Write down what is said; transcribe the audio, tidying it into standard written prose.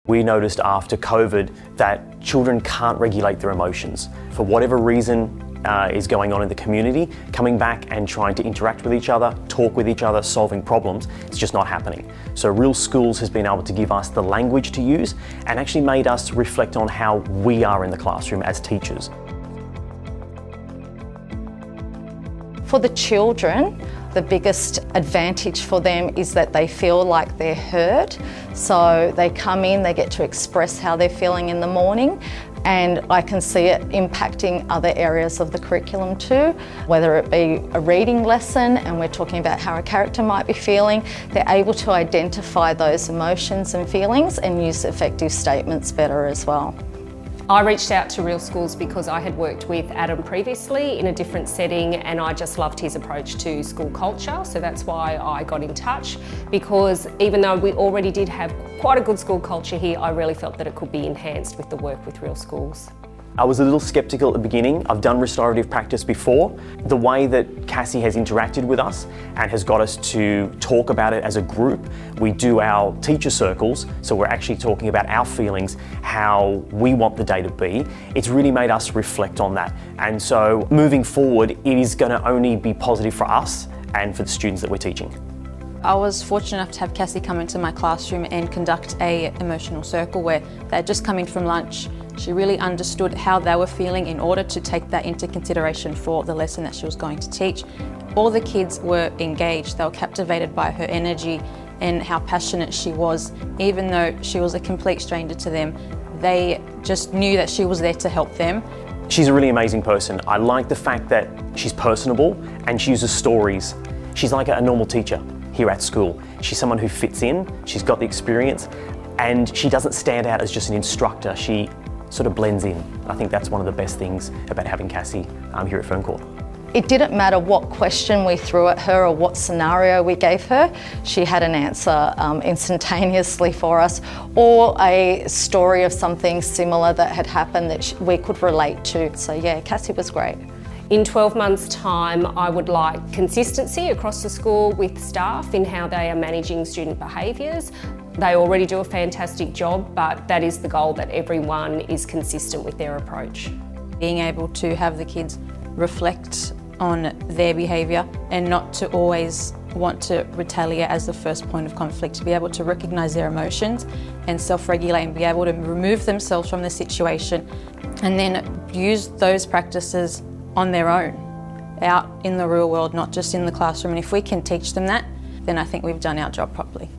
We noticed after COVID that children can't regulate their emotions. For whatever reason is going on in the community, coming back and trying to interact with each other, talk with each other, solving problems, it's just not happening. So Real Schools has been able to give us the language to use and actually made us reflect on how we are in the classroom as teachers. For the children, the biggest advantage for them is that they feel like they're heard. So they come in, they get to express how they're feeling in the morning, and I can see it impacting other areas of the curriculum too, whether it be a reading lesson and we're talking about how a character might be feeling. They're able to identify those emotions and feelings and use effective statements better as well. I reached out to Real Schools because I had worked with Adam previously in a different setting, and I just loved his approach to school culture, so that's why I got in touch, because even though we already did have quite a good school culture here, I really felt that it could be enhanced with the work with Real Schools. I was a little sceptical at the beginning. I've done restorative practice before. The way that Cassie has interacted with us and has got us to talk about it as a group. We do our teacher circles, so we're actually talking about our feelings, how we want the day to be. It's really made us reflect on that. And so moving forward, it is going to only be positive for us and for the students that we're teaching. I was fortunate enough to have Cassie come into my classroom and conduct an emotional circle where they had just come in from lunch. She really understood how they were feeling in order to take that into consideration for the lesson that she was going to teach. All the kids were engaged, they were captivated by her energy and how passionate she was. Even though she was a complete stranger to them, they just knew that she was there to help them. She's a really amazing person. I like the fact that she's personable and she uses stories. She's like a normal teacher here at school. She's someone who fits in, she's got the experience, and she doesn't stand out as just an instructor. She sort of blends in. I think that's one of the best things about having Cassie here at Ferncourt. It didn't matter what question we threw at her or what scenario we gave her, she had an answer instantaneously for us, or a story of something similar that had happened that we could relate to. So yeah, Cassie was great. In 12 months' time, I would like consistency across the school with staff in how they are managing student behaviours. They already do a fantastic job, but that is the goal, that everyone is consistent with their approach. Being able to have the kids reflect on their behaviour and not to always want to retaliate as the first point of conflict, to be able to recognise their emotions and self-regulate and be able to remove themselves from the situation and then use those practices on their own, out in the real world, not just in the classroom. And if we can teach them that, then I think we've done our job properly.